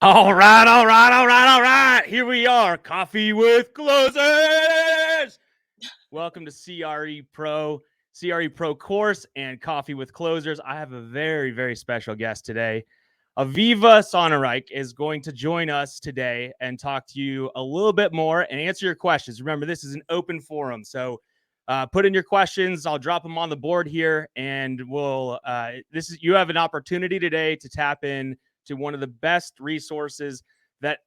All right, all right, all right, all right. Here we are, Coffee with Closers. Welcome to CRE Pro Course and Coffee with Closers. I have a very, very special guest today. Aviva Sonenreich is going to join us today and talk to you a little bit more and answer your questions. Remember, this is an open forum, so put in your questions. I'll drop them on the board here, and you have an opportunity today to tap in to one of the best resources that,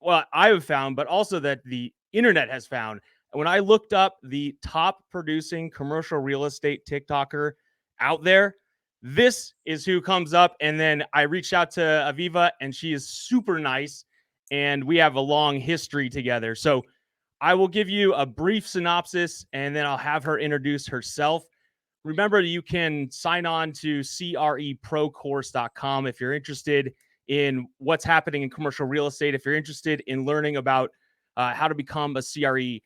well, I have found, but also that the internet has found. When I looked up the top producing commercial real estate TikToker out there, this is who comes up. And then I reached out to Aviva, and she is super nice, and we have a long history together. So I will give you a brief synopsis, and then I'll have her introduce herself. Remember, you can sign on to CREProCourse.com if you're interested in what's happening in commercial real estate. If you're interested in learning about how to become a CRE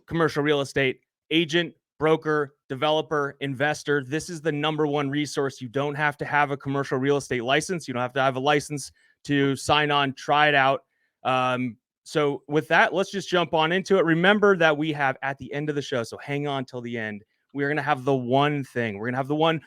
commercial real estate agent, broker, developer, investor, this is the number one resource. You don't have to have a commercial real estate license. You don't have to have a license to sign on, try it out. So with that, let's just jump on into it. Remember that we have at the end of the show, so hang on till the end, we're going to have the one thing. We're going to have the one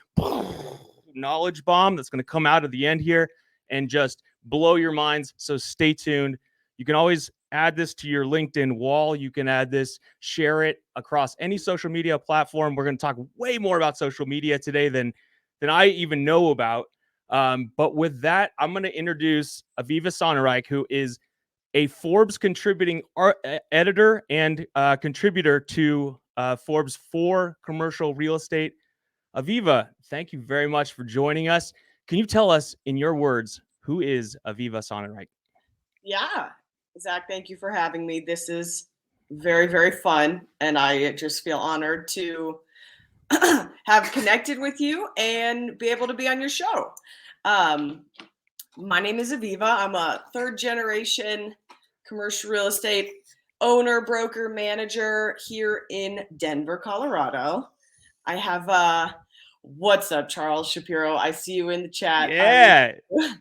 knowledge bomb that's going to come out of the end here and just blow your minds. So stay tuned. You can always add this to your LinkedIn wall. You can add this, share it across any social media platform. We're going to talk way more about social media today than I even know about. But with that, I'm going to introduce Aviva Sonenreich, who is a Forbes contributing editor and contributor to Forbes 4 commercial real estate. Aviva, thank you very much for joining us. Can you tell us, in your words, who is Aviva Sonenreich? Yeah, Zach, thank you for having me. This is very, very fun, and I just feel honored to have connected with you and be able to be on your show. My name is Aviva. I'm a third-generation commercial real estate owner, broker, manager here in Denver, Colorado. I have what's up, Charles Shapiro? I see you in the chat. Yeah.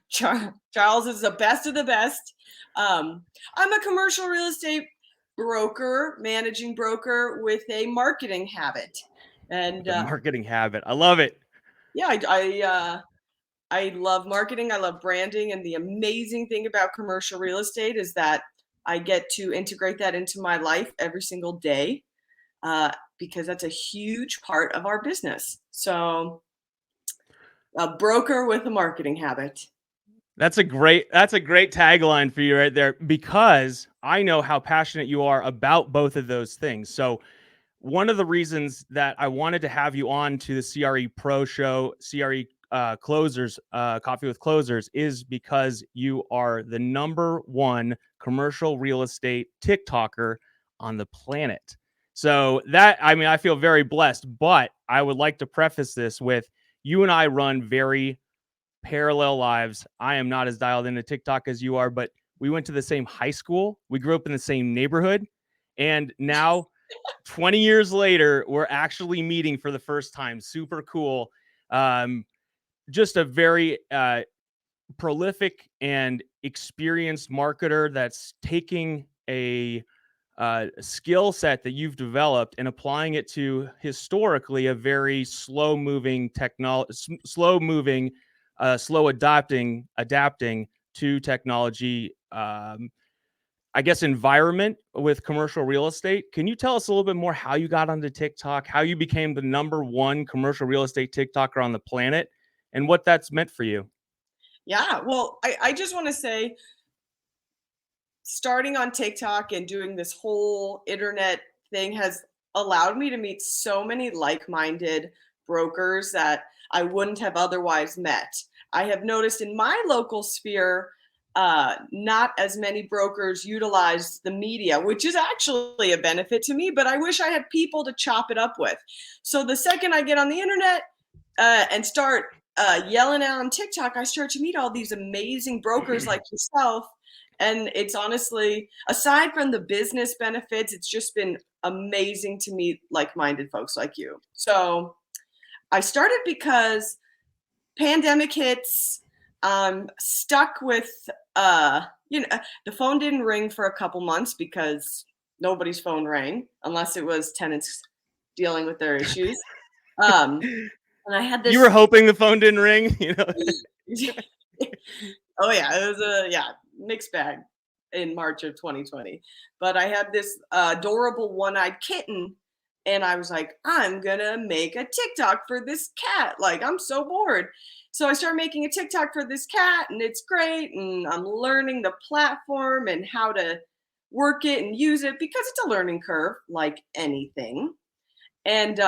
Charles is the best of the best. I'm a commercial real estate broker, managing broker with a marketing habit. And marketing habit. I love it. Yeah, I love marketing. I love branding. And the amazing thing about commercial real estate is that I get to integrate that into my life every single day because that's a huge part of our business. So a broker with a marketing habit. That's a great tagline for you right there, because I know how passionate you are about both of those things. So one of the reasons that I wanted to have you on to the CRE Pro show, CRE Closers, Coffee with Closers, is because you are the number one commercial real estate TikToker on the planet. So that, I mean, I feel very blessed, but I would like to preface this with, you and I run very parallel lives. I am not as dialed into TikTok as you are, but we went to the same high school. We grew up in the same neighborhood. And now 20 years later, we're actually meeting for the first time. Super cool. Just a very prolific and experienced marketer that's taking a skill set that you've developed and applying it to historically a very slow adapting to technology, I guess, environment with commercial real estate. Can you tell us a little bit more how you got onto TikTok, how you became the number one commercial real estate TikToker on the planet, and what that's meant for you? Yeah, well, I just want to say, starting on TikTok and doing this whole internet thing has allowed me to meet so many like-minded brokers that I wouldn't have otherwise met. I have noticed in my local sphere, not as many brokers utilize the media, which is actually a benefit to me, but I wish I had people to chop it up with. So the second I get on the internet and start yelling out on TikTok, I start to meet all these amazing brokers like yourself. And it's honestly, aside from the business benefits, it's just been amazing to meet like-minded folks like you. So I started because pandemic hits, stuck with the phone didn't ring for a couple months because nobody's phone rang unless it was tenants dealing with their issues. And I had You this were hoping the phone didn't ring, you know? Oh yeah, it was a mixed bag in March of 2020. But I had this adorable one-eyed kitten, and I was like, I'm gonna make a TikTok for this cat. Like, I'm so bored. So I started making a TikTok for this cat, and it's great. And I'm learning the platform and how to work it and use it because it's a learning curve, like anything. And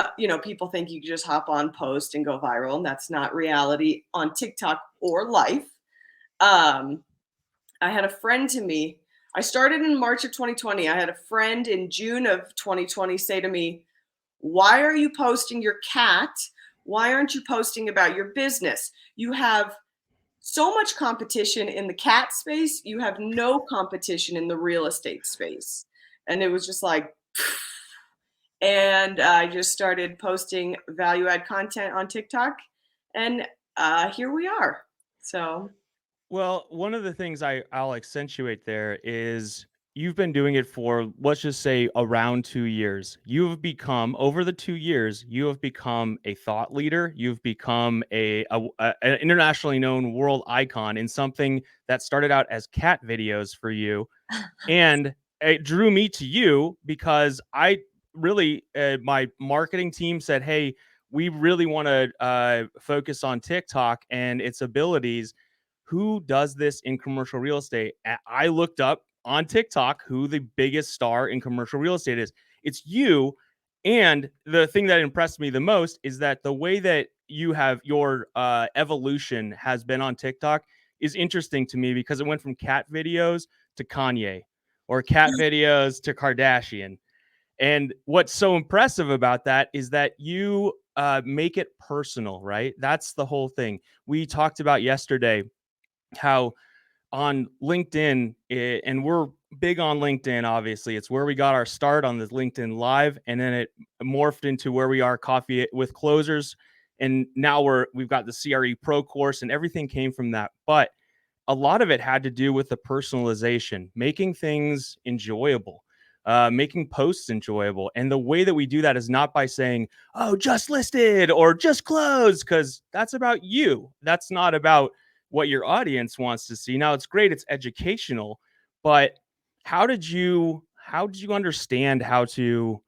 people think you can just hop on, post, and go viral, and that's not reality on TikTok or life. Um, I had a friend to me. I started in March of 2020. I had a friend in June of 2020 say to me, "Why are you posting your cat? Why aren't you posting about your business? You have so much competition in the cat space. You have no competition in the real estate space." And it was just like, and I just started posting value add content on TikTok, and here we are. So, Well, one of the things I'll accentuate there is you've been doing it for, let's just say, around 2 years. You have become, over the 2 years, you have become a thought leader. You've become an internationally known world icon in something that started out as cat videos for you. And it drew me to you because I really, my marketing team said, "Hey, we really want to focus on TikTok and its abilities. Who does this in commercial real estate?" I looked up on TikTok who the biggest star in commercial real estate is. It's you. And the thing that impressed me the most is that the way that you have your evolution has been on TikTok is interesting to me because it went from cat videos to Kanye, or cat videos to Kardashian. And what's so impressive about that is that you make it personal, right? That's the whole thing. We talked about yesterday how on LinkedIn, and we're big on LinkedIn, obviously. It's where we got our start on this LinkedIn Live, and then it morphed into where we are, Coffee with Closers. And now we've got the CRE Pro course, and everything came from that. But a lot of it had to do with the personalization, making things enjoyable, making posts enjoyable. And the way that we do that is not by saying, "Oh, just listed" or "just closed," because that's about you. That's not about what your audience wants to see. Now, it's great, it's educational, but how did you understand how to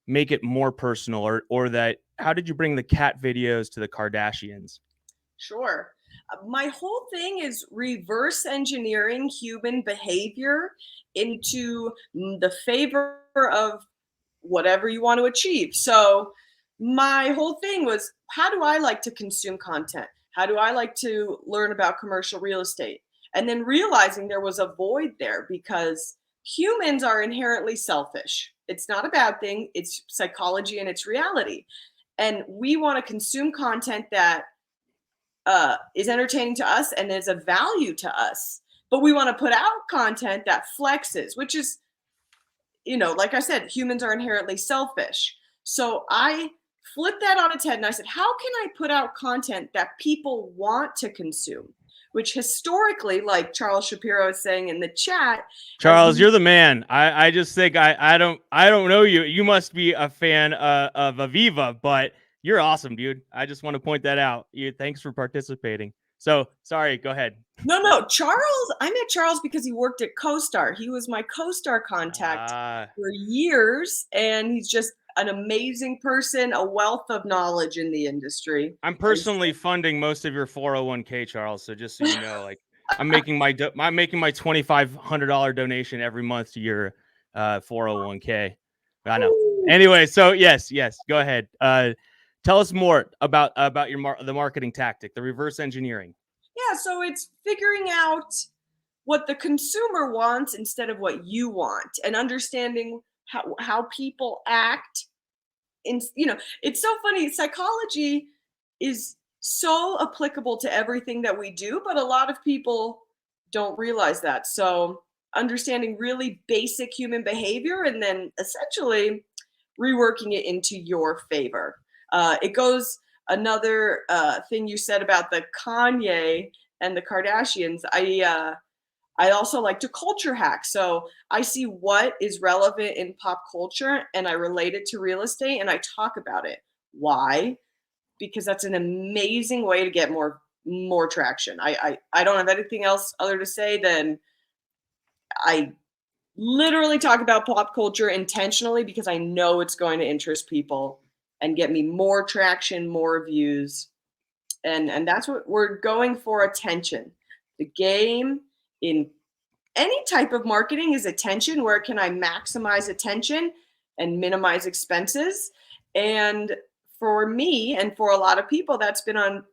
make it more personal, or that how did you bring the cat videos to the Kardashians? sure. My whole thing is reverse engineering human behavior into the favor of whatever you want to achieve. So, my whole thing was, how do I like to consume content? How do I like to learn about commercial real estate? And then realizing there was a void there because humans are inherently selfish. It's not a bad thing, it's psychology and it's reality. And we want to consume content that is entertaining to us and is of value to us. But we want to put out content that flexes, which is, like I said, humans are inherently selfish. So I flipped that on its head and I said, how can I put out content that people want to consume? Which historically, like Charles Shapiro is saying in the chat, has Charles, you're the man. I just think I don't know you. You must be a fan of Aviva, but you're awesome, dude. I just want to point that out. Thanks for participating. So sorry, go ahead. no, Charles. I met Charles because he worked at CoStar. He was my CoStar contact Ah, for years, and he's just an amazing person, a wealth of knowledge in the industry. I'm And personally funding most of your 401k, Charles. So just so you know, like I'm making my $2,500 donation every month to your 401k. I know. so, Anyway, so yes, go ahead. Tell us more about the marketing tactic, the reverse engineering. yeah, so it's figuring out what the consumer wants instead of what you want, and understanding how people act. It's so funny. Psychology is so applicable to everything that we do, but a lot of people don't realize that. So understanding really basic human behavior and then essentially reworking it into your favor. It goes another thing you said about the Kanye and the Kardashians. I also like to culture hack. So I see what is relevant in pop culture and I relate it to real estate and I talk about it. Why? Because that's an amazing way to get more traction. I don't have anything else other to say than I literally talk about pop culture intentionally because I know it's going to interest people and get me more traction, more views. And that's what we're going for, attention. The game in any type of marketing is attention. Where can I maximize attention and minimize expenses? And for me and for a lot of people, that's been on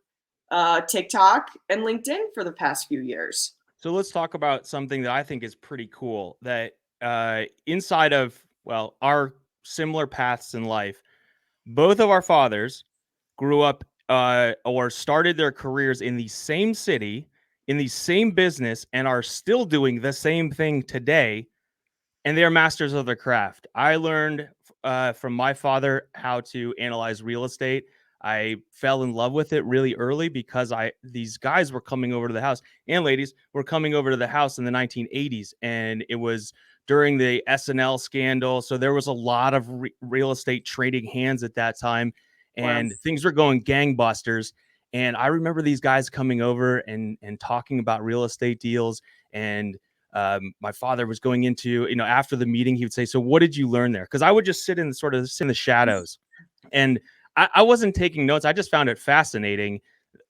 TikTok and LinkedIn for the past few years. So let's talk about something that I think is pretty cool, that inside of, well, our similar paths in life, both of our fathers grew up or started their careers in the same city, in the same business, and are still doing the same thing today. And they're masters of their craft. I learned from my father how to analyze real estate. I fell in love with it really early because these guys were coming over to the house, and ladies were coming over to the house in the 1980s, and it was during the SNL scandal. So there was a lot of real estate trading hands at that time, Wow. and things were going gangbusters. And I remember these guys coming over and talking about real estate deals. And my father was going into, after the meeting, he would say, "So what did you learn there?" Because I would just sit in the shadows, and I wasn't taking notes. I just found it fascinating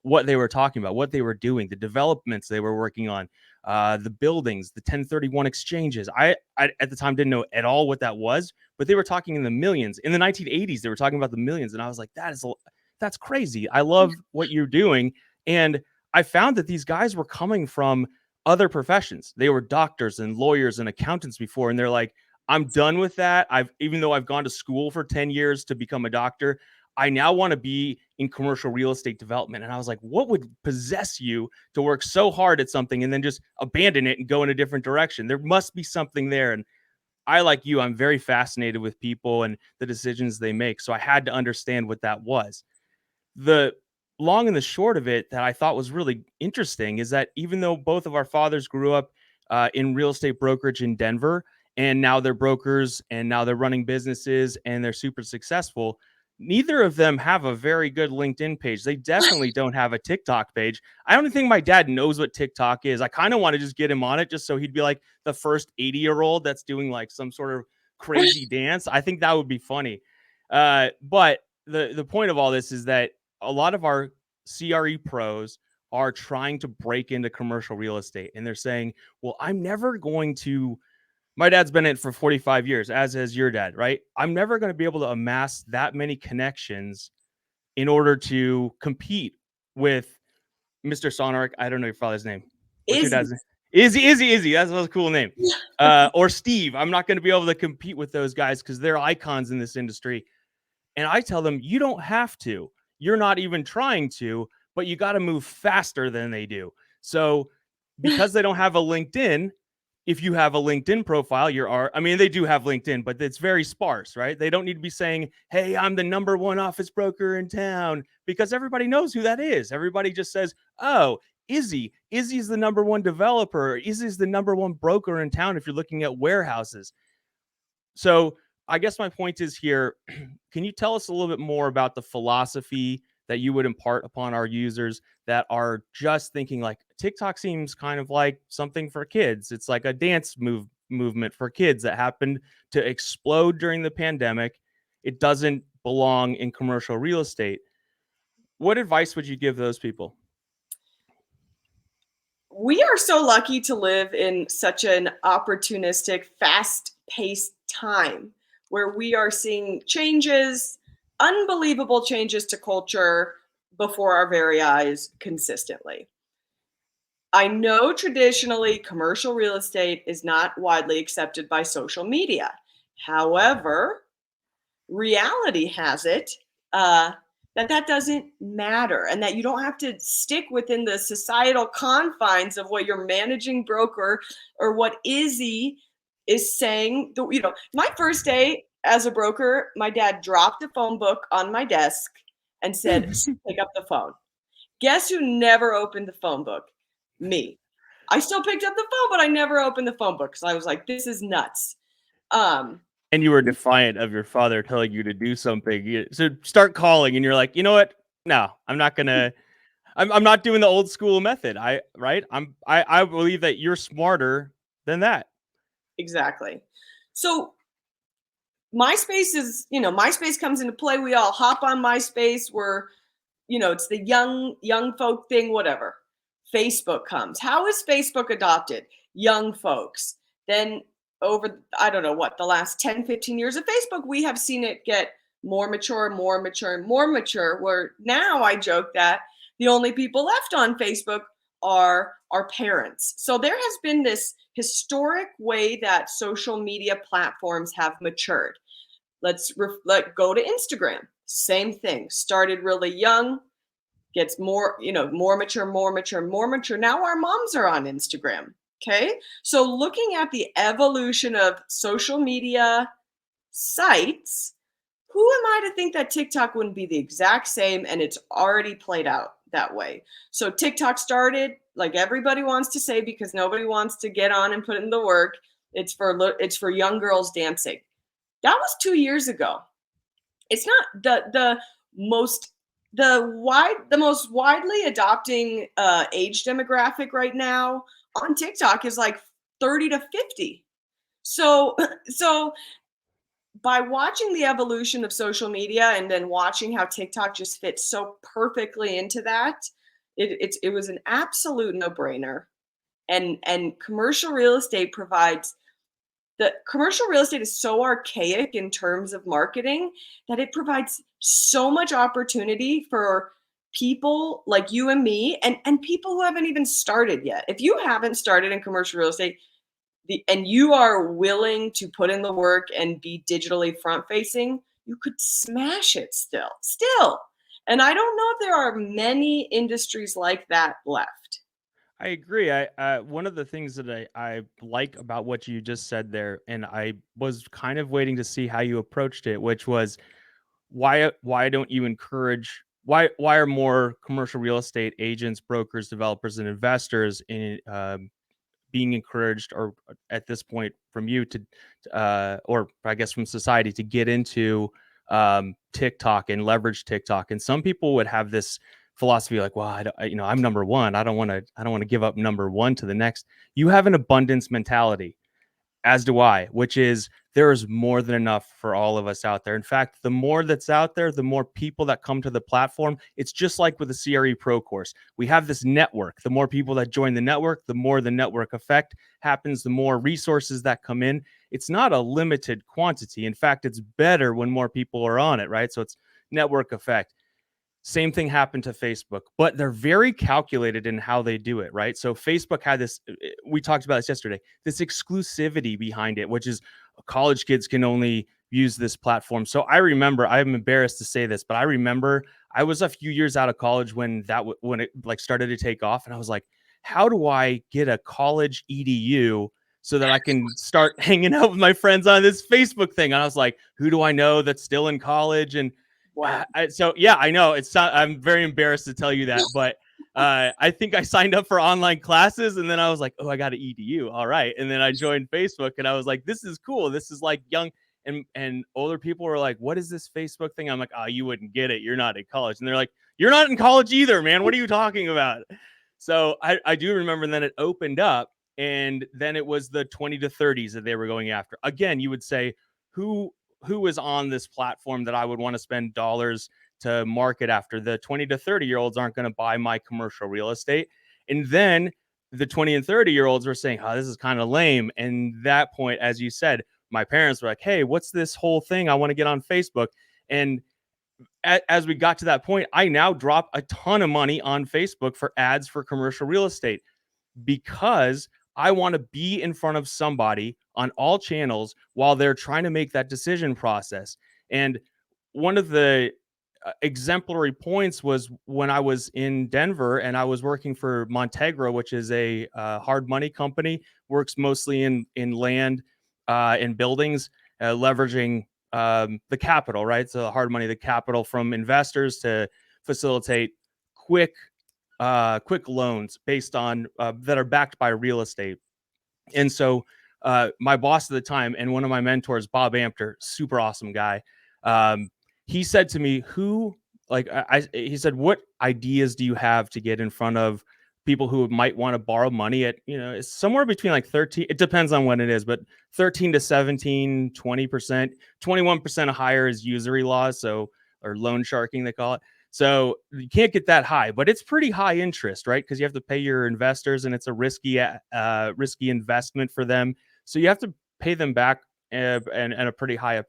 what they were talking about, what they were doing, the developments they were working on, the buildings, the 1031 exchanges. I at the time didn't know at all what that was, but they were talking in the millions. In the 1980s, they were talking about the millions, and I was like, that's crazy. I love what you're doing. And I found that these guys were coming from other professions. They were doctors and lawyers and accountants before, and they're like, I'm done with that. Even though I've gone to school for 10 years to become a doctor, I now want to be in commercial real estate development. And I was like, what would possess you to work so hard at something and then just abandon it and go in a different direction? There must be something there. And I, like you, I'm very fascinated with people and the decisions they make. So I had to understand what that was. The long and the short of it that I thought was really interesting is that even though both of our fathers grew up in real estate brokerage in Denver, and now they're brokers and now they're running businesses and they're super successful, neither of them have a very good LinkedIn page. They definitely don't have a TikTok page. I don't think my dad knows what TikTok is. I kind of want to just get him on it just so he'd be like the first 80-year-old that's doing like some sort of crazy dance. I think that would be funny. But the point of all this is that a lot of our CRE pros are trying to break into commercial real estate, and they're saying, well, I'm never going to, my dad's been in it for 45 years, as has your dad, right? I'm never going to be able to amass that many connections in order to compete with Mr. Sonenreich. I don't know your father's name. What's your Is dad's name? Izzy. That's a cool name. Or Steve. I'm not going to be able to compete with those guys because they're icons in this industry. And I tell them, you don't have to. You're not even trying to, but you got to move faster than they do. So because they don't have a LinkedIn, if you have a LinkedIn profile, they do have LinkedIn, but it's very sparse, right? They don't need to be saying, hey, I'm the number one office broker in town, because everybody knows who that is. Everybody just says, oh, Izzy's the number one developer. Izzy's the number one broker in town if you're looking at warehouses. So I guess my point is here, can you tell us a little bit more about the philosophy that you would impart upon our users that are just thinking like TikTok seems kind of like something for kids? It's like a dance movement for kids that happened to explode during the pandemic. It doesn't belong in commercial real estate. What advice would you give those people? We are so lucky to live in such an opportunistic, fast-paced time where we are seeing changes, unbelievable changes to culture before our very eyes consistently. I know traditionally commercial real estate is not widely accepted by social media. However, reality has it that doesn't matter and that you don't have to stick within the societal confines of what your managing broker or what Izzy is saying. My first day as a broker, my dad dropped the phone book on my desk and said, pick up the phone. Guess who never opened the phone book? Me. I still picked up the phone, but I never opened the phone book because I was like, this is nuts. And you were defiant of your father telling you to do something. So start calling, and you're like, you know what? No, I'm not gonna. I'm not doing the old school method. I believe that you're smarter than that. Exactly. So MySpace comes into play. We all hop on MySpace. It's the young folk thing, whatever. Facebook comes. How is Facebook adopted? Young folks. Then over, I don't know what, the last 10, 15 years of Facebook, we have seen it get more mature, more mature, more mature, where now I joke that the only people left on Facebook are our parents. So there has been this historic way that social media platforms have matured. Let go to Instagram. Same thing. Started really young, gets more mature, more mature, more mature. Now our moms are on Instagram. Okay. So looking at the evolution of social media sites, who am I to think that TikTok wouldn't be the exact same? And it's already played out that way. So TikTok started, like everybody wants to say, because nobody wants to get on and put in the work. It's for young girls dancing. That was 2 years ago. It's not the most most widely adopting age demographic right now on TikTok is like 30 to 50. So so by watching the evolution of social media and then watching how TikTok just fits so perfectly into that, it was an absolute no-brainer. And commercial real estate provides the commercial real estate is so archaic in terms of marketing that it provides so much opportunity for people like you and me and people who haven't even started yet. If you haven't started in commercial real estate and you are willing to put in the work and be digitally front facing, you could smash it still. And I don't know if there are many industries like that left. I agree. One of the things that I like about what you just said there, and I was kind of waiting to see how you approached it, which was why don't you encourage why are more commercial real estate agents, brokers, developers, and investors in being encouraged, or at this point from you to or I guess from society, to get into TikTok and leverage TikTok? And some people would have this philosophy like, well, I'm number one. I don't want to give up number one to the next. You have an abundance mentality, as do I, which is there is more than enough for all of us out there. In fact, the more that's out there, the more people that come to the platform. It's just like with the CRE Pro Course. We have this network. The more people that join the network, the more the network effect happens, the more resources that come in. It's not a limited quantity. In fact, it's better when more people are on it, right? So it's network effect. Same thing happened to Facebook, but they're very calculated in how they do it, right? So Facebook had this, we talked about this yesterday, this exclusivity behind it, which is college kids can only use this platform. So I remember, I'm embarrassed to say this, but I remember I was a few years out of college when when it like started to take off, and I was like, how do I get a college EDU so that I can start hanging out with my friends on this Facebook thing? And I was like, who do I know that's still in college? And Wow. so yeah, I know I'm very embarrassed to tell you that, but I think I signed up for online classes, and then I was like, oh, I got an EDU. All right. And then I joined Facebook, and I was like, this is cool. This is like young and older people were like, what is this Facebook thing? I'm like, oh, you wouldn't get it. You're not in college. And they're like, you're not in college either, man. What are you talking about? So I do remember then it opened up, and then it was the 20 to 30s that they were going after. Again, you would say, who is on this platform that I would want to spend dollars to market after? The 20 to 30 year olds aren't going to buy my commercial real estate. And then the 20 and 30 year olds were saying, oh, this is kind of lame. And that point, as you said, my parents were like, hey, what's this whole thing? I want to get on Facebook. And as we got to that point, I now drop a ton of money on Facebook for ads for commercial real estate, because I want to be in front of somebody on all channels while they're trying to make that decision process. And one of the exemplary points was when I was in Denver and I was working for Montegra, which is a hard money company, works mostly in land and buildings, leveraging the capital, right? So the hard money, the capital from investors to facilitate quick quick loans based on that are backed by real estate. And so my boss at the time and one of my mentors, Bob Amter, super awesome guy, he said to me, he said, what ideas do you have to get in front of people who might want to borrow money at, it's somewhere between like 13, it depends on when it is, but 13 to 17, 20%, 21% higher is usury laws. So, or loan sharking, they call it. So you can't get that high, but it's pretty high interest, right? Because you have to pay your investors, and it's a risky investment for them. So you have to pay them back and a pretty high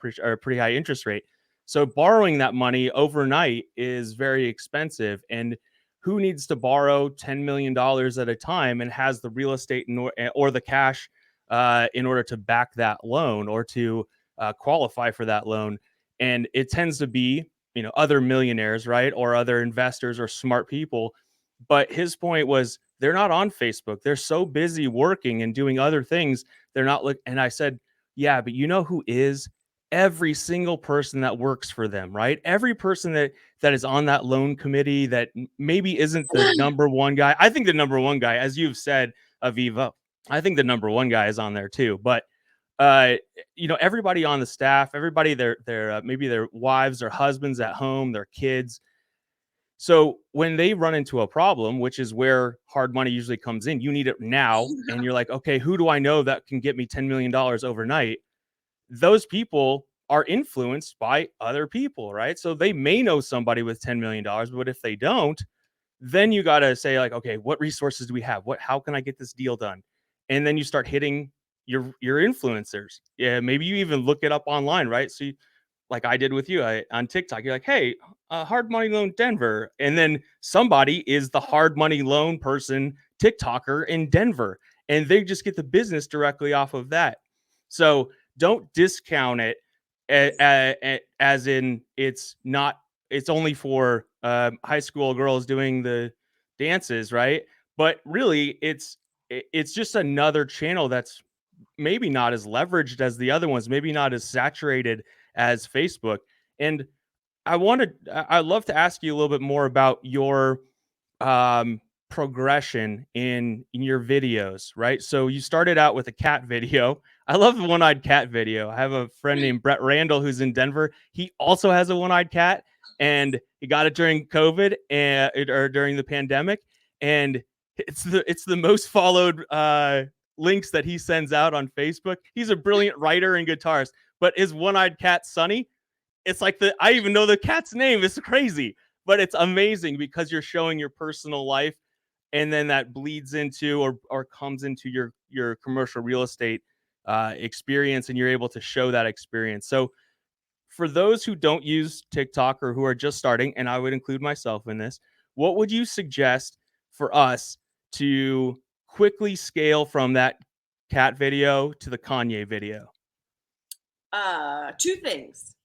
interest rate. So borrowing that money overnight is very expensive. And who needs to borrow $10 million at a time and has the real estate or the cash in order to back that loan or to qualify for that loan? And it tends to be, other millionaires, right? Or other investors or smart people. But his point was they're not on Facebook. They're so busy working and doing other things. They're not and I said, yeah, but you know who is? Every single person that works for them, right? Every person that is on that loan committee that maybe isn't the number one guy. I think the number one guy, as you've said, Aviva, I think the number one guy is on there too. But uh, everybody on the staff, everybody, their maybe their wives or husbands at home, their kids. So when they run into a problem, which is where hard money usually comes in, you need it now. And you're like, okay, who do I know that can get me $10 million overnight? Those people are influenced by other people, right? So they may know somebody with $10 million, but if they don't, then you got to say like, okay, what resources do we have? How can I get this deal done? And then you start hitting your influencers. Yeah, maybe you even look it up online, right? So like I did with you on TikTok, you're like, hey, hard money loan Denver. And then somebody is the hard money loan person, TikToker in Denver, and they just get the business directly off of that. So don't discount it as in it's only for high school girls doing the dances, right? But really, it's just another channel that's maybe not as leveraged as the other ones, maybe not as saturated as Facebook. And I'd love to ask you a little bit more about your progression in your videos, right? So you started out with a cat video. I love the one-eyed cat video. I have a friend named Brett Randall who's in Denver. He also has a one-eyed cat, and he got it during COVID or during the pandemic. And it's the most followed links that he sends out on Facebook. He's a brilliant writer and guitarist, but his one-eyed cat, Sunny, it's like I even know the cat's name. It's crazy, but it's amazing because you're showing your personal life, and then that bleeds into or comes into your commercial real estate experience, and you're able to show that experience. So for those who don't use TikTok or who are just starting, and I would include myself in this, what would you suggest for us to quickly scale from that cat video to the Kanye video? Two things.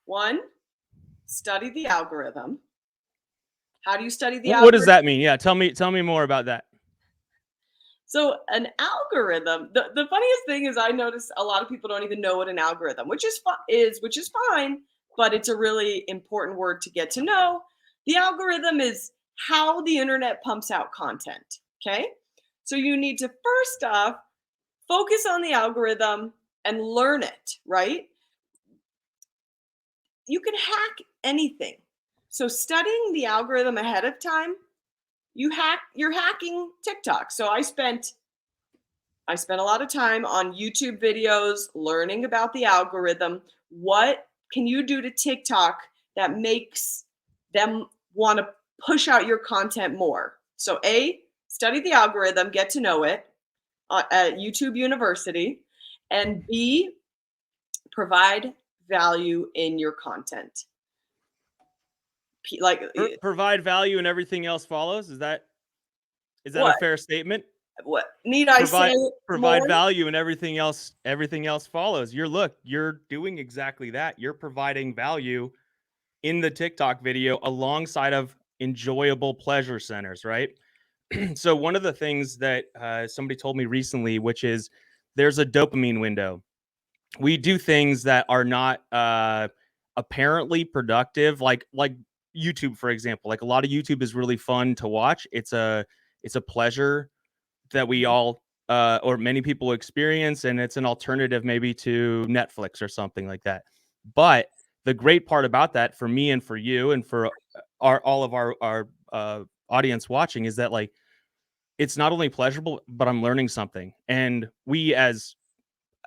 One, study the algorithm. How do you study the algorithm? What does that mean? Yeah, tell me more about that. So an algorithm, the funniest thing is I notice a lot of people don't even know what an algorithm, which is fine, but it's a really important word to get to know. The algorithm is how the internet pumps out content. Okay. So you need to first off focus on the algorithm and learn it, right? You can hack anything. So studying the algorithm ahead of time, you're hacking TikTok. So I spent a lot of time on YouTube videos learning about the algorithm. What can you do to TikTok that makes them want to push out your content more? So A, study the algorithm, get to know it at YouTube University, and B, provide value in your content. Like Provide value and everything else follows. Is that what? a fair statement? What need I say? Provide more? value and everything else follows. You're doing exactly that. You're providing value in the TikTok video alongside of enjoyable pleasure centers, right? So one of the things that somebody told me recently, which is there's a dopamine window. We do things that are not apparently productive, like YouTube, for example. Like a lot of YouTube is really fun to watch. It's a pleasure that we all or many people experience, and it's an alternative maybe to Netflix or something like that. But the great part about that for me and for you and for all of our audience watching is that like it's not only pleasurable, but I'm learning something. And we as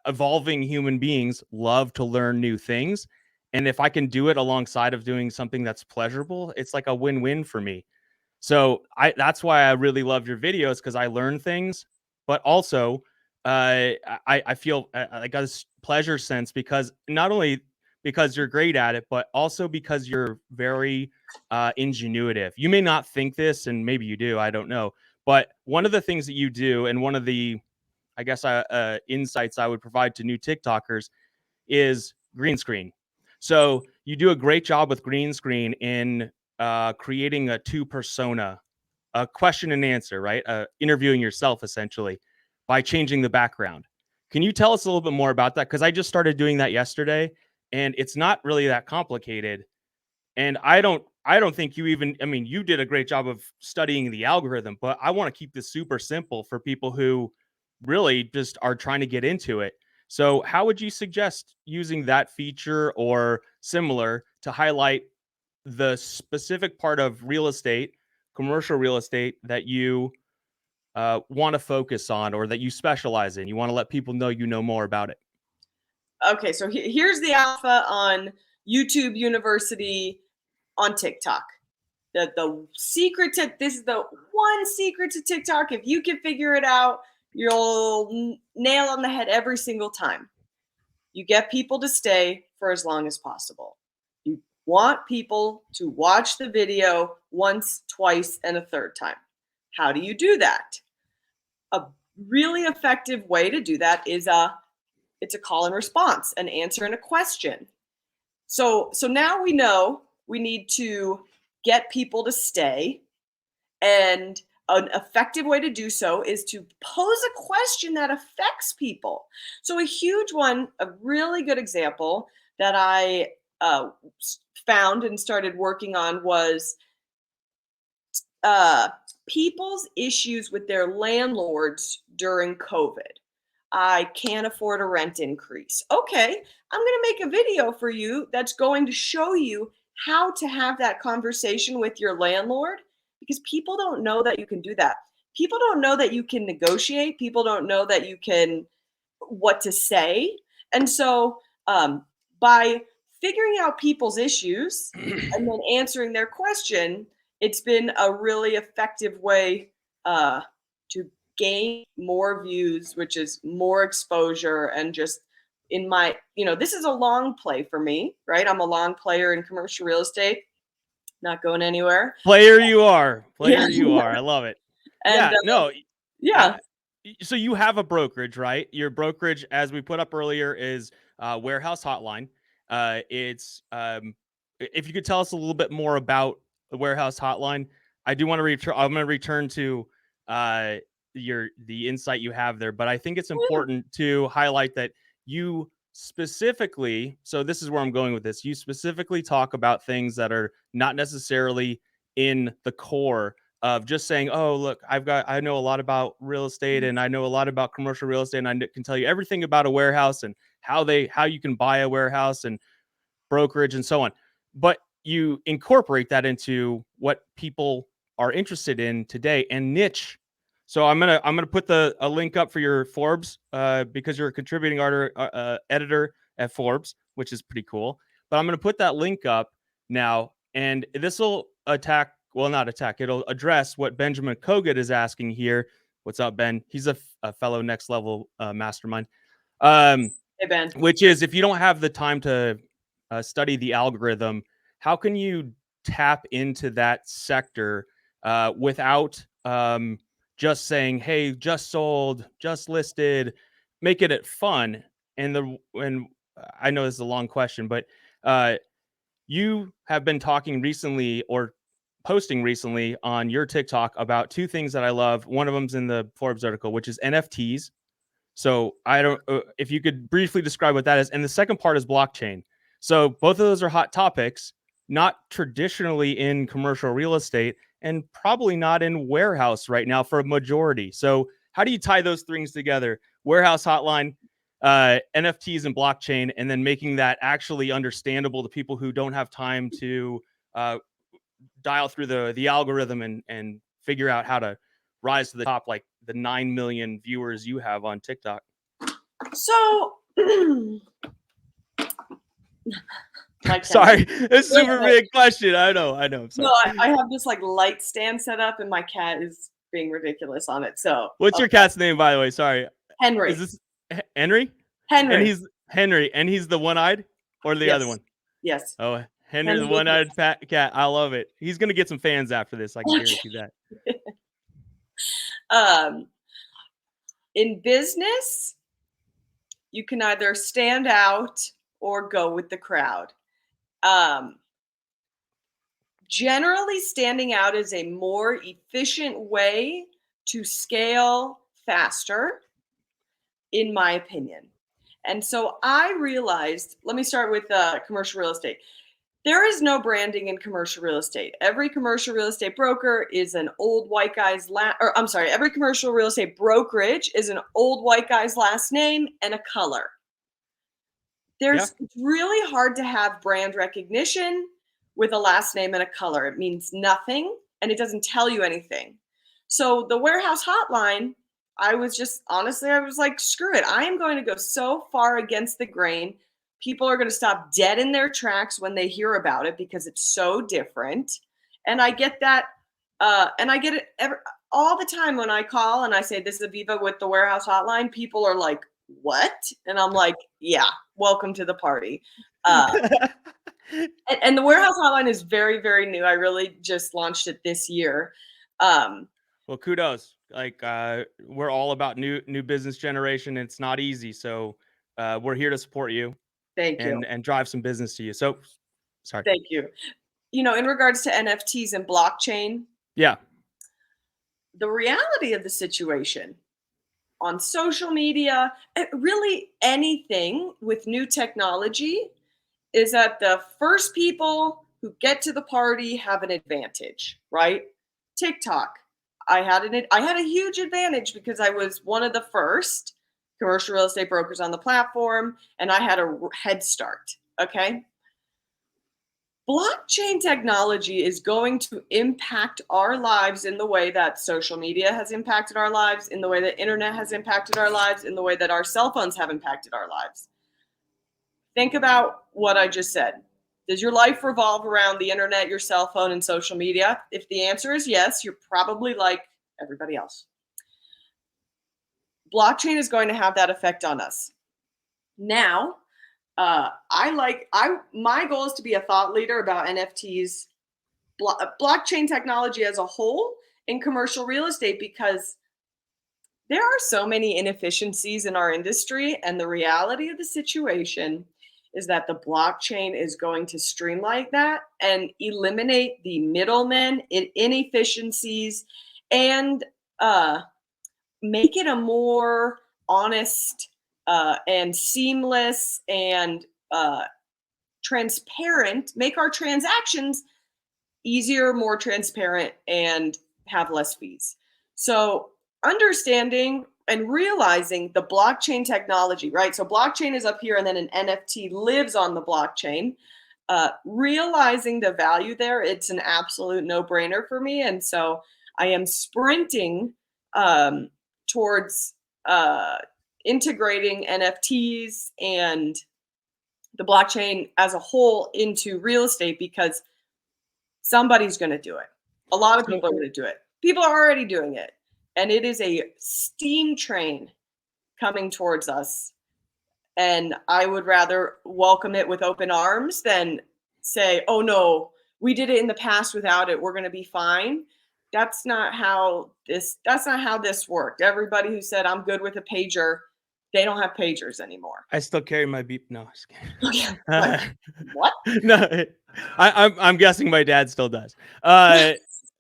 evolving human beings love to learn new things. And if I can do it alongside of doing something that's pleasurable, it's like a win-win for me. So that's why I really love your videos, because I learn things, but also I feel I got this pleasure sense because not only because you're great at it, but also because you're very ingenuitive. You may not think this, and maybe you do, I don't know. But one of the things that you do, and one of the I guess insights I would provide to new TikTokers is green screen. So you do a great job with green screen in creating a two persona, a question and answer, right? Interviewing yourself essentially by changing the background. Can you tell us a little bit more about that? Because I just started doing that yesterday, and it's not really that complicated. And I don't think you even, I mean, you did a great job of studying the algorithm, but I want to keep this super simple for people who really just are trying to get into it. So, how would you suggest using that feature or similar to highlight the specific part of real estate, commercial real estate that you want to focus on or that you specialize in? You want to let people know you know more about it. Okay, so here's the alpha on YouTube University on TikTok. The secret to this is the one secret to TikTok. If you can figure it out, you'll nail on the head every single time. You get people to stay for as long as possible. You want people to watch the video once, twice, and a third time. How do you do that? A really effective way to do that is it's a call and response, an answer and a question. So now we know we need to get people to stay, and an effective way to do so is to pose a question that affects people. So a huge one, a really good example that I found and started working on was people's issues with their landlords during COVID. I can't afford a rent increase. Okay, I'm going to make a video for you that's going to show you how to have that conversation with your landlord, because people don't know that you can do that. People don't know that you can negotiate. People don't know that you can what to say. And so by figuring out people's issues and then answering their question, it's been a really effective way to gain more views, which is more exposure. And just in my, this is a long play for me, right? I'm a long player in commercial real estate, not going anywhere. Player you are. Yeah. You are. I love it. And Yeah, no. yeah. So you have a brokerage, right? Your brokerage, as we put up earlier, is Warehouse Hotline. It's if you could tell us a little bit more about the Warehouse Hotline. I do want to return. I'm going to return to the insight you have there, but I think it's important to highlight that you specifically. So this is where I'm going with this. You specifically talk about things that are not necessarily in the core of just saying, oh, look, I know a lot about real estate and I know a lot about commercial real estate, and I can tell you everything about a warehouse and how you can buy a warehouse and brokerage and so on. But you incorporate that into what people are interested in today and niche. So I'm gonna put a link up for your Forbes because you're a contributing editor at Forbes, which is pretty cool. But I'm gonna put that link up now, and this will not attack. It'll address what Benjamin Kogut is asking here. What's up, Ben? He's a fellow next level mastermind. Hey, Ben. Which is, if you don't have the time to study the algorithm, how can you tap into that sector without just saying, "Hey, just sold, just listed," make it fun? And I know this is a long question, but you have been talking recently or posting recently on your TikTok about two things that I love. One of them's in the Forbes article, which is NFTs. So I don't, if you could briefly describe what that is. And the second part is blockchain. So both of those are hot topics. not traditionally in commercial real estate, and probably not in warehouse right now for a majority. So how do you tie those things together? Warehouse Hotline, NFTs and blockchain, and then making that actually understandable to people who don't have time to dial through the algorithm and figure out how to rise to the top, like the 9 million viewers you have on TikTok. So sorry, it's a super big question. I know. I'm sorry. No, I have this like light stand set up, and my cat is being ridiculous on it. So what's your cat's name, by the way? Sorry, Henry. Is this Henry? Henry. And he's Henry, and he's the one-eyed or the other one? Yes. Oh, Henry, the one-eyed cat. I love it. He's gonna get some fans after this. I can guarantee that. In business, you can either stand out or go with the crowd. Generally, standing out is a more efficient way to scale faster, in my opinion. And so I realized, let me start with commercial real estate. There is no branding in commercial real estate. Every commercial real estate broker is an old white guy's every commercial real estate brokerage is an old white guy's last name and a color. It's really hard to have brand recognition with a last name and a color. It means nothing and it doesn't tell you anything. So the Warehouse Hotline, I was like, screw it. I am going to go so far against the grain. People are going to stop dead in their tracks when they hear about it because it's so different. And I get that. And I get it all the time when I call and I say, this is Aviva with the Warehouse Hotline. People are like, what? And I'm like, yeah, welcome to the party. And the Warehouse Hotline is very, very new. I really just launched it this year. Well, kudos. Like we're all about new business generation. It's not easy. So we're here to support you. Thank you. And drive some business to you. So sorry. Thank you. In regards to NFTs and blockchain. Yeah. The reality of the situation on social media, really anything with new technology, is that the first people who get to the party have an advantage, right? TikTok. I had a huge advantage because I was one of the first commercial real estate brokers on the platform, and I had a head start, okay? Blockchain technology is going to impact our lives in the way that social media has impacted our lives, in the way that internet has impacted our lives, in the way that our cell phones have impacted our lives. Think about what I just said. Does your life revolve around the internet, your cell phone, and social media? If the answer is yes, you're probably like everybody else. Blockchain is going to have that effect on us. Now, my goal is to be a thought leader about NFTs, blockchain technology as a whole in commercial real estate, because there are so many inefficiencies in our industry, and the reality of the situation is that the blockchain is going to streamline that and eliminate the middlemen inefficiencies and make it a more honest and seamless and transparent, make our transactions easier, more transparent, and have less fees. So understanding and realizing the blockchain technology, right? So blockchain is up here and then an NFT lives on the blockchain. Realizing the value there, it's an absolute no-brainer for me. And so I am sprinting towards integrating NFTs and the blockchain as a whole into real estate, because somebody's going to do it. A lot of people are going to do it. People are already doing it. And it is a steam train coming towards us. And I would rather welcome it with open arms than say, oh no, we did it in the past without it, we're going to be fine. That's not how this worked. Everybody who said I'm good with a pager, they don't have pagers anymore. I still carry my beep. No, what? No, I'm guessing my dad still does.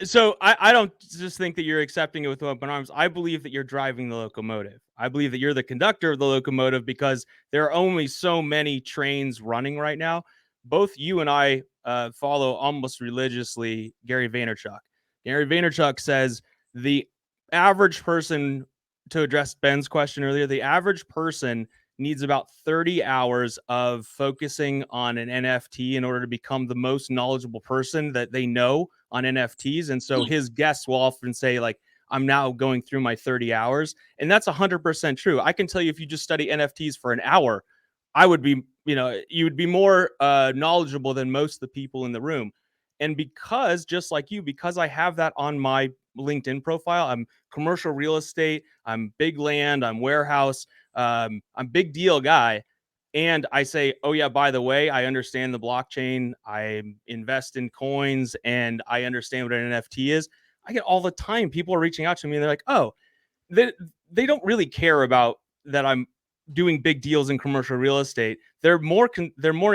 So I don't just think that you're accepting it with open arms. I believe that you're driving the locomotive. I believe that you're the conductor of the locomotive, because there are only so many trains running right now. Both you and I follow almost religiously Gary Vaynerchuk. Gary Vaynerchuk says the average person, to address Ben's question earlier, the average person needs about 30 hours of focusing on an NFT in order to become the most knowledgeable person that they know on NFTs. And so his guests will often say, like, I'm now going through my 30 hours. And that's 100% true. I can tell you, if you just study NFTs for an hour, I would be, you would be more knowledgeable than most of the people in the room. And because, just like you, because I have that on my LinkedIn profile, I'm commercial real estate, I'm big land, I'm warehouse, I'm big deal guy. And I say, oh yeah, by the way, I understand the blockchain, I invest in coins, and I understand what an NFT is. I get all the time people are reaching out to me and they're like, oh, they don't really care about that I'm doing big deals in commercial real estate. They're more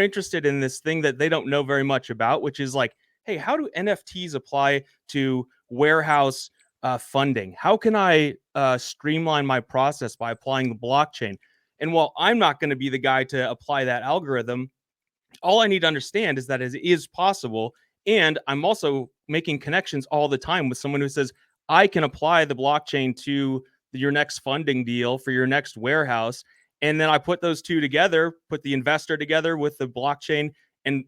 interested in this thing that they don't know very much about, which is like, hey, how do NFTs apply to warehouse funding? How can I streamline my process by applying the blockchain? And while I'm not going to be the guy to apply that algorithm, all I need to understand is that it is possible. And I'm also making connections all the time with someone who says, I can apply the blockchain to your next funding deal for your next warehouse. And then I put those two together, put the investor together with the blockchain, and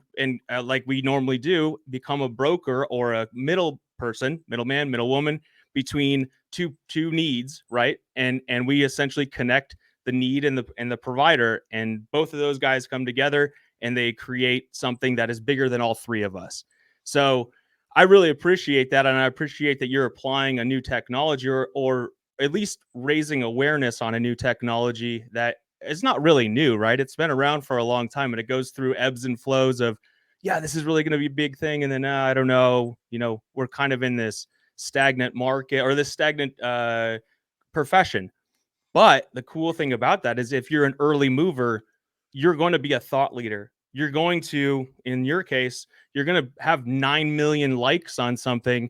like we normally do, become a broker or a middle person, middleman, middle woman between two needs, right? And we essentially connect the need and the provider, and both of those guys come together and they create something that is bigger than all three of us. So I really appreciate that. And I appreciate that you're applying a new technology, or at least raising awareness on a new technology that is not really new, right? It's been around for a long time, and it goes through ebbs and flows of, yeah, this is really going to be a big thing. And then, I don't know, we're kind of in this stagnant market, or this stagnant profession. But the cool thing about that is, if you're an early mover, you're going to be a thought leader. You're going to, in your case, you're going to have 9 million likes on something,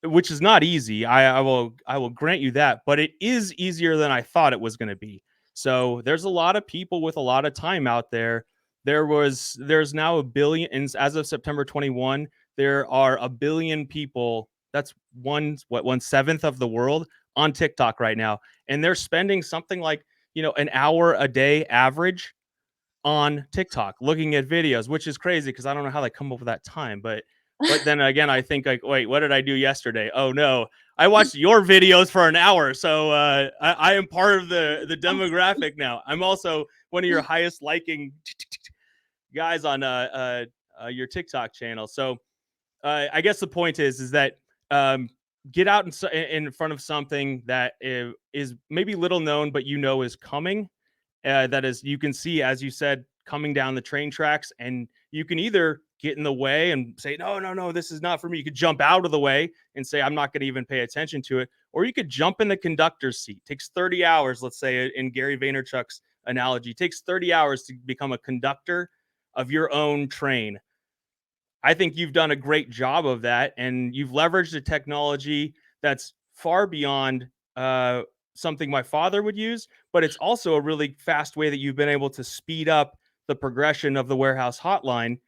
which is not easy. I will grant you that, but it is easier than I thought it was going to be. So there's a lot of people with a lot of time out there. There's now a billion, and as of September 21, there are a billion people. That's 1/7 of the world on TikTok right now, and they're spending something like, an hour a day average on TikTok looking at videos, which is crazy because I don't know how they come up with that time. But then again, I think, like, wait, what did I do yesterday? Oh no, I watched your videos for an hour. So I am part of the demographic now. I'm also one of your highest liking guys on your TikTok channel. So I guess the point is that um, get out in front of something that is maybe little known, but is coming. That is, you can see, as you said, coming down the train tracks, and you can either get in the way and say, no, no, no, this is not for me. You could jump out of the way and say, I'm not going to even pay attention to it. Or you could jump in the conductor's seat. It takes 30 hours, let's say, in Gary Vaynerchuk's analogy. It takes 30 hours to become a conductor of your own train. I think you've done a great job of that, and you've leveraged a technology that's far beyond something my father would use, but it's also a really fast way that you've been able to speed up the progression of the Warehouse Hotline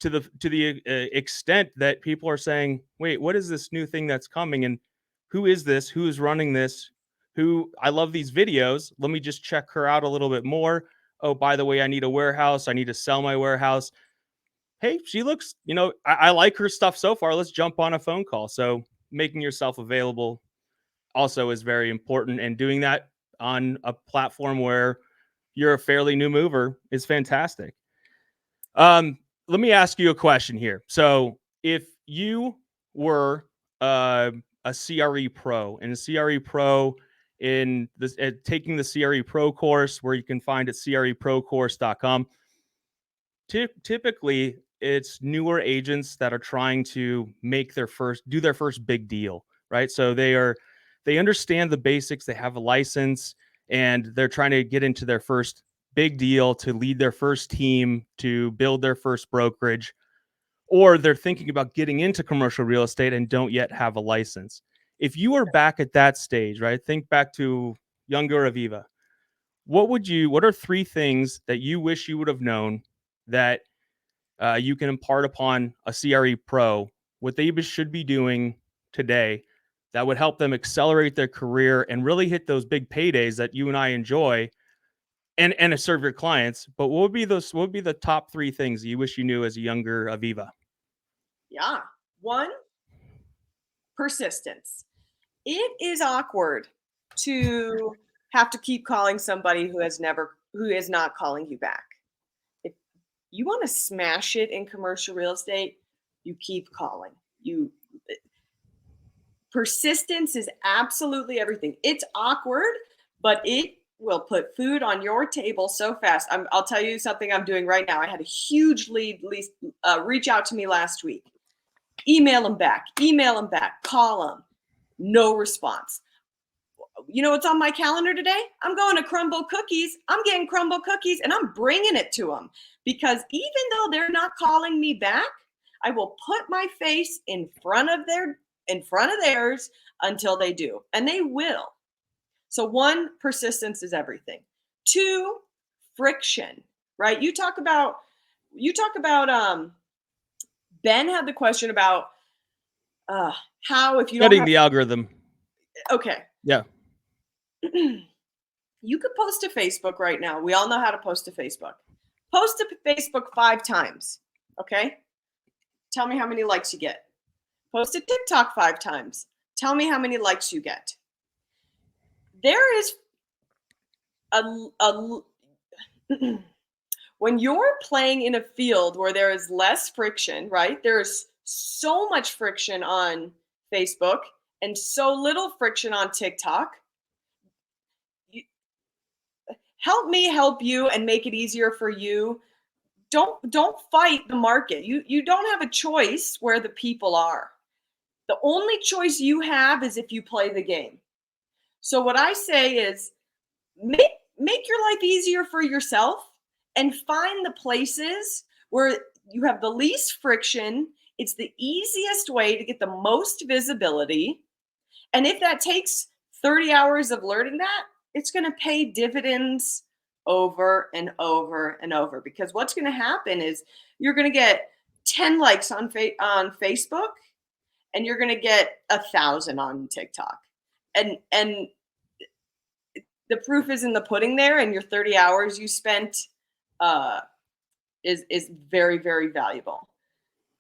to the extent that people are saying, "Wait, what is this new thing that's coming? And who is this? Who is running this? Who? I love these videos. Let me just check her out a little bit more. Oh, by the way, I need a warehouse. I need to sell my warehouse. Hey, she looks, I like her stuff so far. Let's jump on a phone call." So making yourself available also is very important. And doing that on a platform where you're a fairly new mover is fantastic. Let me ask you a question here. So if you were a CRE pro, and a CRE pro in this, taking the CRE Pro course, where you can find at creprocourse.com, typically it's newer agents that are trying to do their first big deal, right? So they understand the basics, they have a license, and they're trying to get into their first big deal, to lead their first team, to build their first brokerage, or they're thinking about getting into commercial real estate and don't yet have a license. If you were back at that stage, right? Think back to younger Aviva. What are three things that you wish you would have known that you can impart upon a CRE pro what they should be doing today that would help them accelerate their career and really hit those big paydays that you and I enjoy and serve your clients. But what would be the top 3 things you wish you knew as a younger Aviva? Yeah. One, persistence. It is awkward to have to keep calling somebody who is not calling you back. If you want to smash it in commercial real estate, you keep calling. Persistence is absolutely everything. It's awkward, but it will put food on your table so fast. I'll tell you something I'm doing right now. I had a huge lead reach out to me last week. Email them back, call them. No response. You know what's on my calendar today? I'm going to Crumble Cookies. I'm getting Crumble Cookies and I'm bringing it to them, because even though they're not calling me back, I will put my face in front of theirs until they do, and they will. So 1, persistence is everything. 2, friction, right? You talk about Ben had the question about how, if you don't Studying have, the algorithm. okay. Yeah. You could post to Facebook right now. We all know how to post to Facebook. Post to Facebook 5 times. Okay. Tell me how many likes you get. Post to TikTok 5 times. Tell me how many likes you get. There is when you're playing in a field where there is less friction, right? There's so much friction on Facebook and so little friction on TikTok. Help me help you and make it easier for you. Don't fight the market. You don't have a choice where the people are. The only choice you have is if you play the game. So what I say is make your life easier for yourself and find the places where you have the least friction. It's the easiest way to get the most visibility. And if that takes 30 hours of learning that, it's going to pay dividends over and over and over, because what's going to happen is you're going to get 10 likes on Facebook and you're going to get 1,000 on TikTok. And the proof is in the pudding there, and your 30 hours you spent is very, very valuable.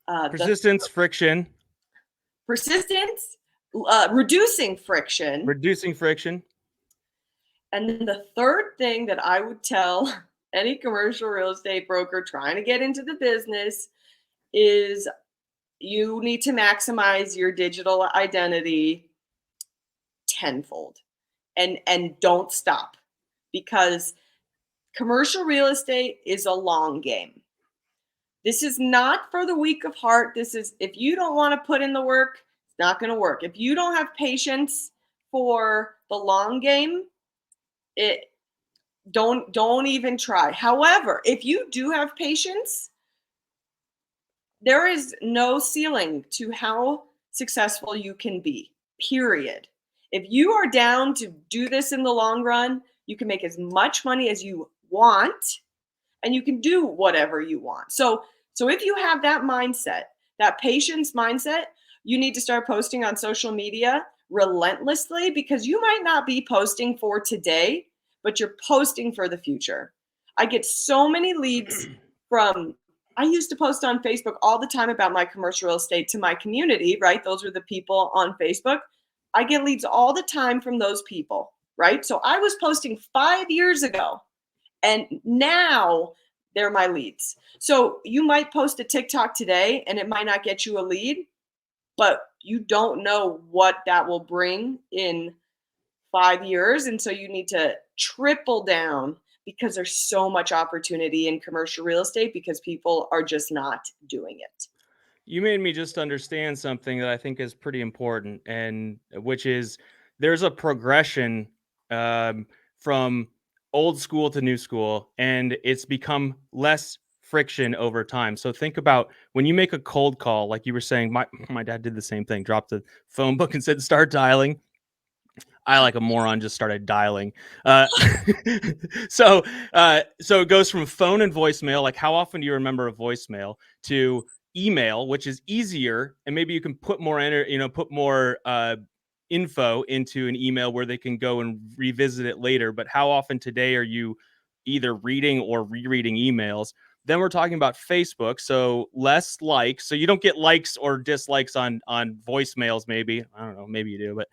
Persistence, friction. Persistence, reducing friction. Reducing friction. And then the third thing that I would tell any commercial real estate broker trying to get into the business is you need to maximize your digital identity tenfold, and don't stop, because commercial real estate is a long game. This is not for the weak of heart. This is, if you don't want to put in the work, it's not going to work. If you don't have patience for the long game, don't even try. However, if you do have patience, there is no ceiling to how successful you can be, period. If you are down to do this in the long run, you can make as much money as you want and you can do whatever you want. So if you have that mindset, that patience mindset, you need to start posting on social media relentlessly, because you might not be posting for today, but you're posting for the future. I get so many leads I used to post on Facebook all the time about my commercial real estate to my community, right? Those are the people on Facebook. I get leads all the time from those people, right? So I was posting 5 years ago, and now they're my leads. So you might post a TikTok today and it might not get you a lead, but you don't know what that will bring in 5 years. And so you need to triple down, because there's so much opportunity in commercial real estate because people are just not doing it. You made me just understand something that I think is pretty important, and which is there's a progression from old school to new school, and it's become less friction over time. So think about when you make a cold call, like you were saying, my dad did the same thing, dropped the phone book and said, start dialing. I, like a moron, just started dialing. Uh, so it goes from phone and voicemail, like how often do you remember a voicemail, to email, which is easier, and maybe you can put more put more info into an email where they can go and revisit it later. But how often today are you either reading or rereading emails? Then we're talking about Facebook, so less likes. So you don't get likes or dislikes on voicemails. Maybe, I don't know, maybe you do, but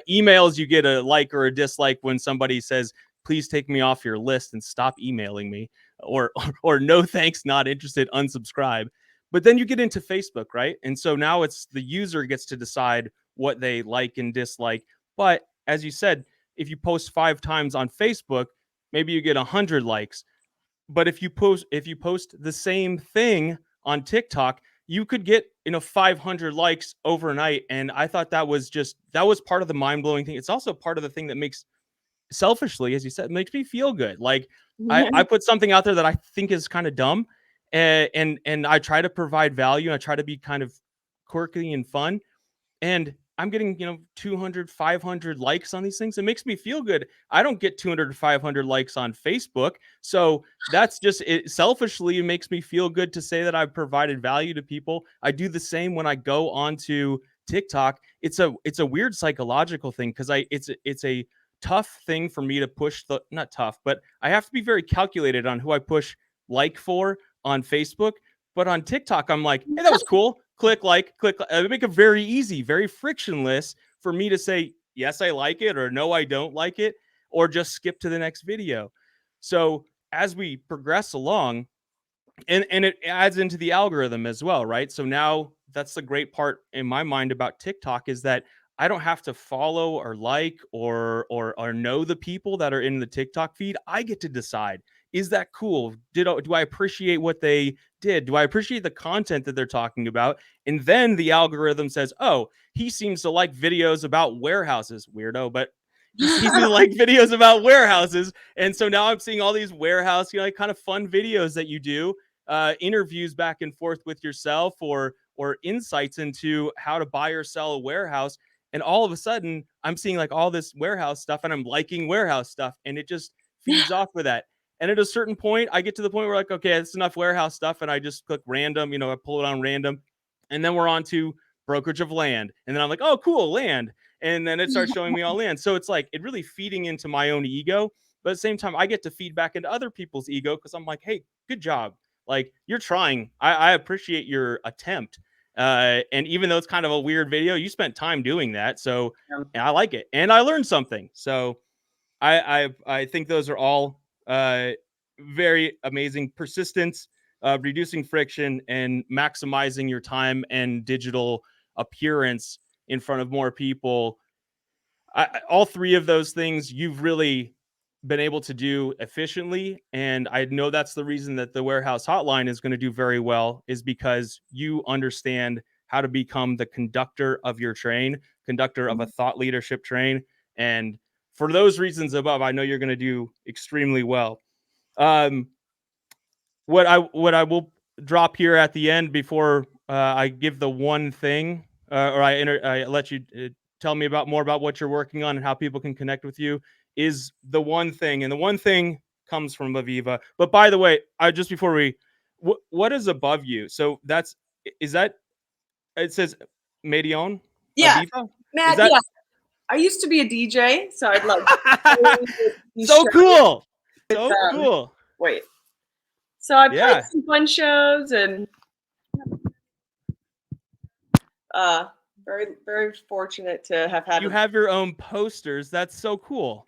emails, you get a like or a dislike when somebody says, "Please take me off your list and stop emailing me," or or "No thanks, not interested, unsubscribe." But then you get into Facebook, right? And so now it's the user gets to decide what they like and dislike. But as you said, if you post 5 times on Facebook, maybe you get 100 likes. But if you post the same thing on TikTok, you could get 500 likes overnight. And I thought that was part of the mind-blowing thing. It's also part of the thing that makes, selfishly, as you said, makes me feel good. Like I put something out there that I think is kind of dumb, and I try to provide value, and I try to be kind of quirky and fun, and I'm getting 200 500 likes on these things. It makes me feel good. I don't get 200 500 likes on Facebook, so that's just it. Selfishly, it makes me feel good to say that I've provided value to people. I do the same when I go onto TikTok. It's a weird psychological thing, because it's a tough thing for me to push, the not tough, but I have to be very calculated on who I push like for on Facebook. But on TikTok, I'm like, hey, that was cool. Click like, click. It make it very easy, very frictionless for me to say, yes, I like it, or no, I don't like it, or just skip to the next video. So as we progress along, and it adds into the algorithm as well, right? So now that's the great part in my mind about TikTok, is that I don't have to follow or like or know the people that are in the TikTok feed. I get to decide, is that cool? Do I appreciate what they did? Do I appreciate the content that they're talking about? And then the algorithm says, "Oh, he seems to like videos about warehouses." Weirdo, but he seems to like videos about warehouses. And so now I'm seeing all these warehouse, like kind of fun videos that you do, interviews back and forth with yourself, or insights into how to buy or sell a warehouse. And all of a sudden, I'm seeing like all this warehouse stuff, and I'm liking warehouse stuff, and it just feeds off of that. And at a certain point, I get to the point where, like, okay, it's enough warehouse stuff, and I just click random. I pull it on random, and then we're on to brokerage of land, and then I'm like, oh, cool, land, and then it starts showing me all land. So it's like it really feeding into my own ego, but at the same time, I get to feed back into other people's ego, because I'm like, hey, good job. Like, you're trying. I appreciate your attempt. And even though it's kind of a weird video, you spent time doing that. So I like it. And I learned something. So I think those are all very amazing. Persistence, reducing friction, and maximizing your time and digital appearance in front of more people. All three of those things you've really been able to do efficiently, and I know that's the reason that the Warehouse Hotline is going to do very well, is because you understand how to become the conductor of your train, conductor of a thought leadership train. And for those reasons above, I know you're going to do extremely well. um, what I will drop here at the end before I give the one thing, or I let you tell me more about what you're working on and how people can connect with you, is the one thing. And the one thing comes from Aviva. But by the way, just before what is above you? So is that, it says Medion Yeah, Aviva? Is Matt. that Yeah, I used to be a DJ, so I'd love to these so shows cool? with So cool. wait. So I played Yeah. some fun shows, and uh, very very fortunate to have had You a. have your own posters. That's so cool.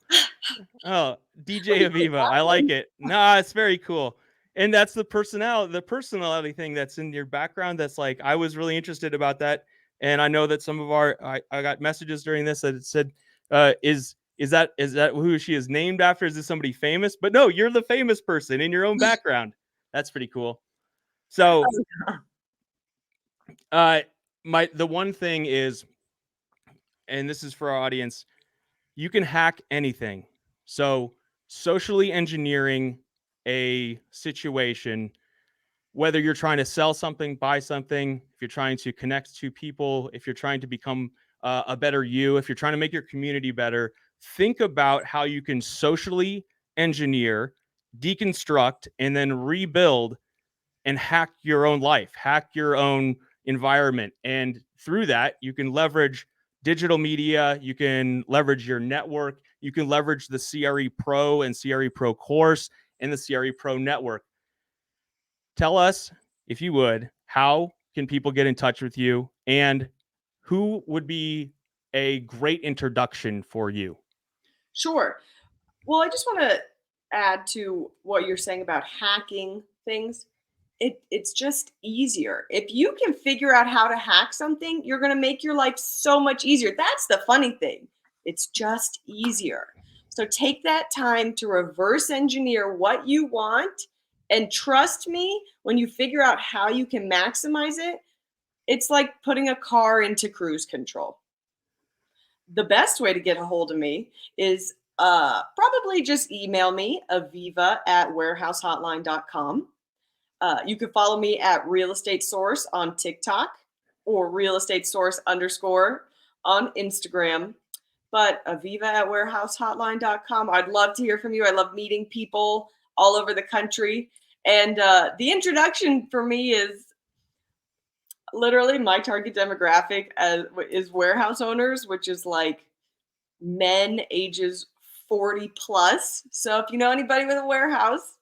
Oh, What DJ do you think Aviva. that I like one? it. Nah, it's very cool. And that's the personality thing that's in your background. That's like, I was really interested about that. And I know that some of I got messages during this that it said, is that who she is named after? Is this somebody famous? But no, you're the famous person in your own background. That's pretty cool. So, uh, the one thing is, and this is for our audience, you can hack anything. So, socially engineering a situation, whether you're trying to sell something, buy something, if you're trying to connect to people, if you're trying to become a better you, if you're trying to make your community better, think about how you can socially engineer, deconstruct, and then rebuild and hack your own life, hack your own environment. And through that, you can leverage digital media, you can leverage your network, you can leverage the CRE Pro and CRE Pro course and the CRE Pro network. Tell us, if you would, how can people get in touch with you, and who would be a great introduction for you? Sure. Well, I just want to add to what you're saying about hacking things. It's just easier. If you can figure out how to hack something, you're going to make your life so much easier. That's the funny thing. It's just easier. So take that time to reverse engineer what you want, and trust me, when you figure out how you can maximize it, it's like putting a car into cruise control. The best way to get a hold of me is probably just email me, aviva@warehousehotline.com. You can follow me at Real Estate Source on TikTok, or Real Estate Source _ on Instagram. But aviva@warehousehotline.com. I'd love to hear from you. I love meeting people all over the country. And the introduction for me is literally my target demographic is warehouse owners, which is like men ages 40 plus. So if you know anybody with a warehouse,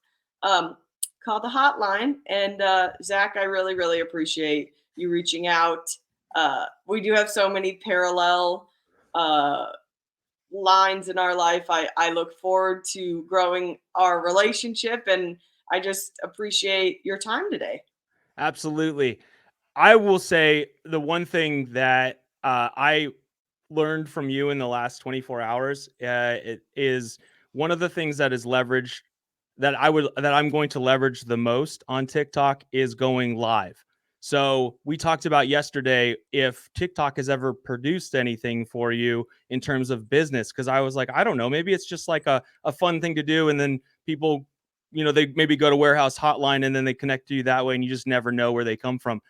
call the hotline. And Zach, I really, really appreciate you reaching out. We do have so many parallel lines in our life. I look forward to growing our relationship, and I just appreciate your time today. Absolutely. I will say the one thing that I learned from you in the last 24 hours it is one of the things that is leveraged that I'm going to leverage the most on TikTok is going live. So we talked about yesterday if TikTok has ever produced anything for you in terms of business, because I was like, I don't know, maybe it's just like a fun thing to do, and then people, they maybe go to Warehouse Hotline and then they connect to you that way, and you just never know where they come from.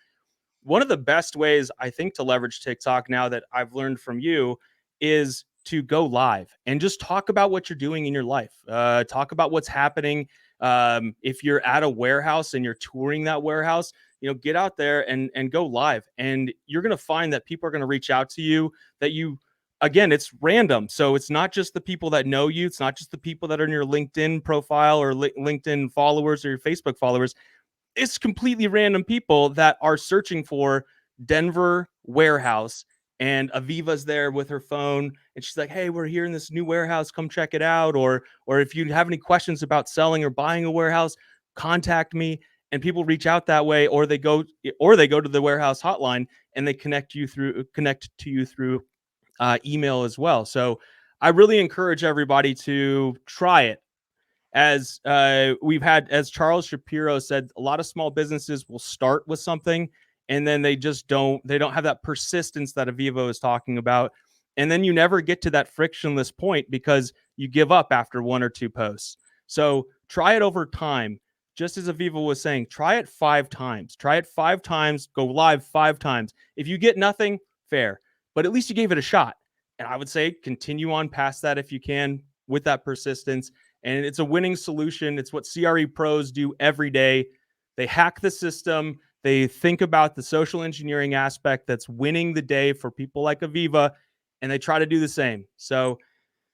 One of the best ways I think to leverage TikTok, now that I've learned from you, is to go live and just talk about what you're doing in your life. Talk about what's happening. If you're at a warehouse and you're touring that warehouse, get out there and go live. And you're going to find that people are going to reach out to you, again, it's random. So it's not just the people that know you. It's not just the people that are in your LinkedIn profile or LinkedIn followers or your Facebook followers. It's completely random people that are searching for Denver warehouse, and Aviva's there with her phone, and she's like, hey, we're here in this new warehouse, come check it out. Or if you have any questions about selling or buying a warehouse, contact me. And people reach out that way, or they go to the warehouse hotline and they connect to you through email as well. So I really encourage everybody to try it. As as Charles Shapiro said, a lot of small businesses will start with something and then they don't have that persistence that Aviva is talking about. And then you never get to that frictionless point because you give up after one or two posts. So try it over time. Just as Aviva was saying, try it 5 times. Try it 5 times, go live 5 times. If you get nothing, fair, but at least you gave it a shot. And I would say continue on past that if you can, with that persistence. And it's a winning solution. It's what CRE pros do every day. They hack the system. They think about the social engineering aspect that's winning the day for people like Aviva, and they try to do the same. So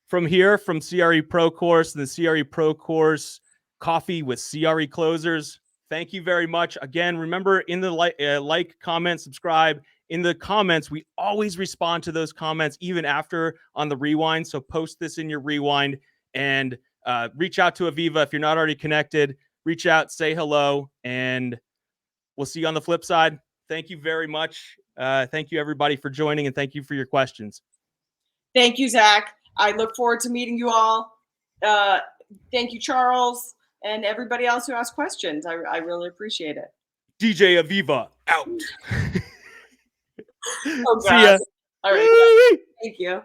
from here, from CRE Pro Course and the CRE Pro Course Coffee with CRE Closers, thank you very much. Again, remember, in the like, comment, subscribe. In the comments, we always respond to those comments, even after on the rewind. So post this in your rewind, and reach out to Aviva if you're not already connected. Reach out, say hello, and we'll see you on the flip side. Thank you very much. Thank you, everybody, for joining, and thank you for your questions. Thank you, Zach. I look forward to meeting you all. Thank you, Charles, and everybody else who asked questions. I really appreciate it. DJ Aviva, out. Oh, God. See ya. All right. Thank you.